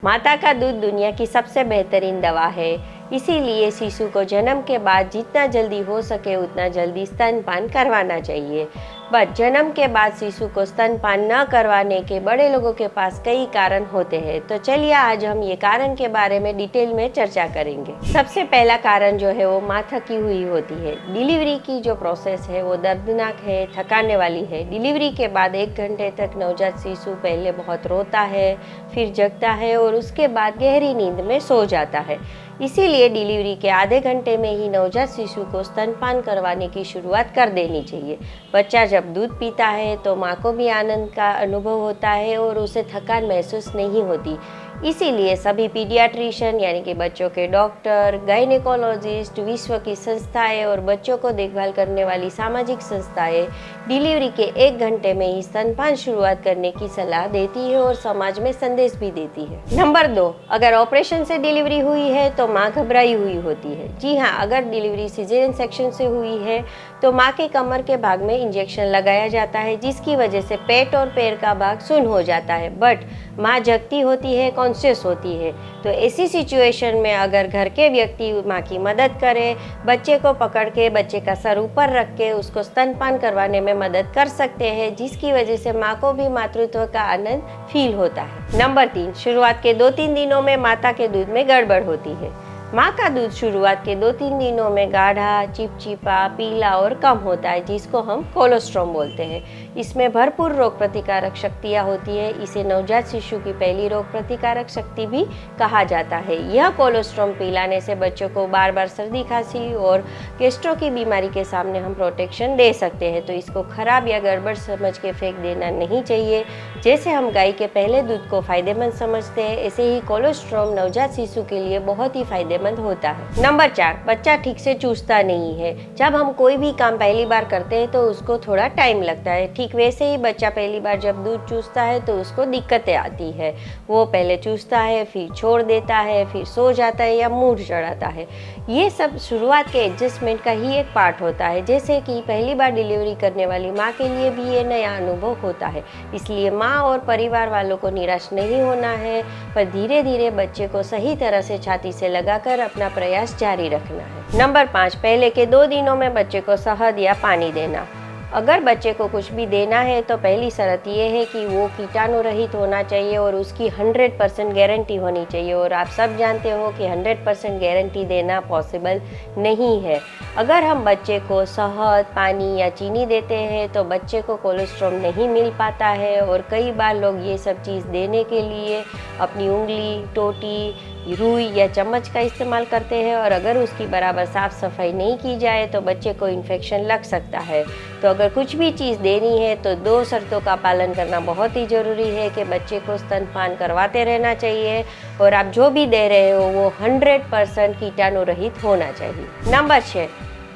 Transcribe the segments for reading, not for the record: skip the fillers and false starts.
माता का दूध दुनिया की सबसे बेहतरीन दवा है, इसीलिए शिशु को जन्म के बाद जितना जल्दी हो सके उतना जल्दी स्तनपान करवाना चाहिए। बट जन्म के बाद शिशु को स्तनपान न करवाने के बड़े लोगों के पास कई कारण होते हैं। तो चलिए आज हम ये कारण के बारे में डिटेल में चर्चा करेंगे। सबसे पहला कारण जो है वो माँ थकी हुई होती है। डिलीवरी की जो प्रोसेस है वो दर्दनाक है, थकाने वाली है। डिलीवरी के बाद 1 घंटे तक नवजात शिशु पहले बहुत रोता है, फिर जगता है और उसके बाद गहरी नींद में सो जाता है। इसीलिए डिलीवरी के आधे घंटे में ही नवजात शिशु को स्तनपान करवाने की शुरुआत कर देनी चाहिए। बच्चा जब दूध पीता है तो माँ को भी आनंद का अनुभव होता है और उसे थकान महसूस नहीं होती। इसीलिए सभी पीडियाट्रिशियन यानी कि बच्चों के डॉक्टर, गायनेकोलॉजिस्ट, विश्व की संस्थाएं और बच्चों को देखभाल करने वाली सामाजिक संस्थाएं डिलीवरी के 1 घंटे में ही स्तनपान शुरुआत करने की सलाह देती है और समाज में संदेश भी देती है। नंबर 2, अगर ऑपरेशन से डिलीवरी हुई है तो माँ घबराई हुई होती है। जी हाँ, अगर डिलीवरी सिजेरियन सेक्शन से हुई है तो माँ के कमर के भाग में इंजेक्शन लगाया जाता है, जिसकी वजह से पेट और पैर का भाग सुन्न हो जाता है। बट माँ जगती होती है, कॉन्शियस होती है। तो ऐसी सिचुएशन में अगर घर के व्यक्ति माँ की मदद करे, बच्चे को पकड़ के बच्चे का सर ऊपर रख के उसको स्तनपान करवाने में मदद कर सकते हैं, जिसकी वजह से माँ को भी मातृत्व का आनंद फील होता है। नंबर 3, शुरुआत के 2-3 दिनों में माता के दूध में गड़बड़ होती है। माँ का दूध शुरुआत के 2-3 दिनों में गाढ़ा, चिपचिपा, पीला और कम होता है, जिसको हम कोलोस्ट्रम बोलते हैं। इसमें भरपूर रोग प्रतिकारक शक्तियाँ होती है। इसे नवजात शिशु की पहली रोग प्रतिकारक शक्ति भी कहा जाता है। यह कोलोस्ट्रम पिलाने से बच्चों को बार बार सर्दी, खांसी और गैस्ट्रो की बीमारी के सामने हम प्रोटेक्शन दे सकते हैं। तो इसको खराब या गड़बड़ समझ के फेंक देना नहीं चाहिए। जैसे हम गाय के पहले दूध को फायदेमंद समझते हैं, ऐसे ही कोलोस्ट्रम नवजात शिशु के लिए बहुत ही फायदेमंद होता है। नंबर 4, बच्चा ठीक से चूसता नहीं है। जब हम कोई भी काम पहली बार करते हैं तो उसको थोड़ा टाइम लगता है। ठीक वैसे ही बच्चा पहली बार जब दूध चूसता है तो उसको दिक्कतें आती है। वो पहले चूसता है, फिर छोड़ देता है, फिर सो जाता है या मूड चढ़ाता है। ये सब शुरुआत के एडजस्टमेंट का ही एक पार्ट होता है। जैसे कि पहली बार डिलीवरी करने वाली माँ के लिए भी ये नया अनुभव होता है। इसलिए माँ और परिवार वालों को निराश नहीं होना है, पर धीरे धीरे बच्चे को सही तरह से छाती से लगाकर अपना प्रयास जारी रखना है। नंबर 5, पहले के 2 दिनों में बच्चे को शहद या पानी देना। अगर बच्चे को कुछ भी देना है तो पहली शर्त यह है कि वो कीटाणु रहित होना चाहिए और उसकी 100% गारंटी होनी चाहिए। और आप सब जानते हो कि 100% गारंटी देना पॉसिबल नहीं है। अगर हम बच्चे को शहद, पानी या चीनी देते हैं तो बच्चे को कोलेस्ट्रॉल नहीं मिल पाता है और कई बार लोग ये सब चीज़ देने के लिए अपनी उंगली, टोटी, रुई या चम्मच का इस्तेमाल करते हैं और अगर उसकी बराबर साफ सफाई नहीं की जाए तो बच्चे को इन्फेक्शन लग सकता है। तो अगर कुछ भी चीज़ देनी है तो 2 शर्तों का पालन करना बहुत ही ज़रूरी है कि बच्चे को स्तनपान करवाते रहना चाहिए और आप जो भी दे रहे हो वो 100% कीटाणु रहित होना चाहिए। नंबर 6,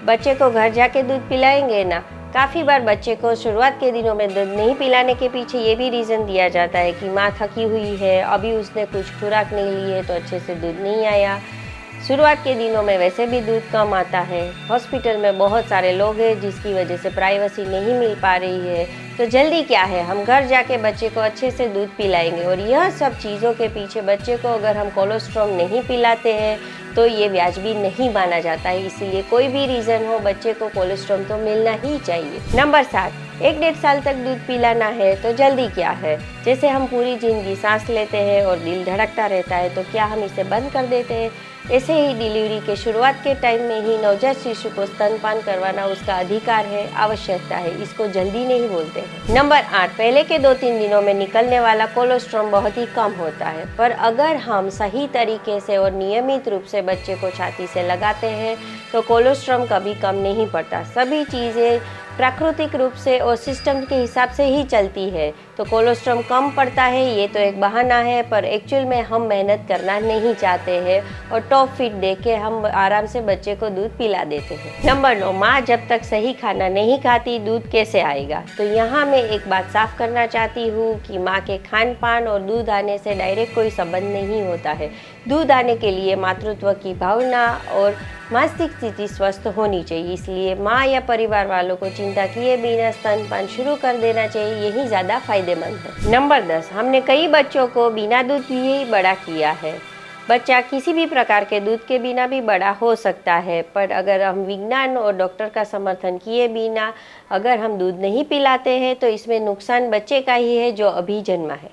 बच्चे को घर जाके दूध पिलाएंगे ना। काफ़ी बार बच्चे को शुरुआत के दिनों में दूध नहीं पिलाने के पीछे ये भी रीज़न दिया जाता है कि माँ थकी हुई है, अभी उसने कुछ खुराक नहीं ली है तो अच्छे से दूध नहीं आया। शुरुआत के दिनों में वैसे भी दूध कम आता है। हॉस्पिटल में बहुत सारे लोग हैं जिसकी वजह से प्राइवेसी नहीं मिल पा रही है। तो जल्दी क्या है, हम घर जाके बच्चे को अच्छे से दूध पिलाएंगे। और यह सब चीज़ों के पीछे बच्चे को अगर हम कोलोस्ट्रॉल नहीं पिलाते हैं तो ये वाजिब नहीं माना जाता है। इसीलिए कोई भी रीज़न हो, बच्चे को कोलेस्ट्रॉल तो मिलना ही चाहिए। नंबर 7, 1-1.5 साल तक दूध पिलाना है तो जल्दी क्या है। जैसे हम पूरी जिंदगी सांस लेते हैं और दिल धड़कता रहता है, तो क्या हम इसे बंद कर देते हैं। ऐसे ही डिलीवरी के शुरुआत के टाइम में ही नवजात शिशु को स्तनपान करवाना उसका अधिकार है, आवश्यकता है। इसको जल्दी नहीं बोलते हैं। नंबर 8, पहले के 2-3 दिनों में निकलने वाला कोलेस्ट्रॉल बहुत ही कम होता है, पर अगर हम सही तरीके से और नियमित रूप से बच्चे को छाती से लगाते हैं तो कोलेस्ट्रॉल कभी कम नहीं पड़ता। सभी चीज़ें प्राकृतिक रूप से और सिस्टम के हिसाब से ही चलती है। तो कोलेस्ट्रॉल कम पड़ता है ये तो एक बहाना है, पर एक्चुअल में हम मेहनत करना नहीं चाहते हैं और टॉप फिट दे के हम आराम से बच्चे को दूध पिला देते हैं। नंबर 9, माँ जब तक सही खाना नहीं खाती दूध कैसे आएगा। तो यहाँ मैं एक बात साफ करना चाहती हूँ कि माँ के खान पान और दूध आने से डायरेक्ट कोई संबंध नहीं होता है। दूध आने के लिए मातृत्व की भावना और मानसिक स्थिति स्वस्थ होनी चाहिए। इसलिए माँ या परिवार वालों को चिंता किए बिना स्तनपान शुरू कर देना चाहिए, यही ज़्यादा फायदा फायदेमंद है। नंबर 10, हमने कई बच्चों को बिना दूध पिए ही बड़ा किया है। बच्चा किसी भी प्रकार के दूध के बिना भी बड़ा हो सकता है, पर अगर हम विज्ञान और डॉक्टर का समर्थन किए बिना अगर हम दूध नहीं पिलाते हैं तो इसमें नुकसान बच्चे का ही है जो अभी जन्मा है।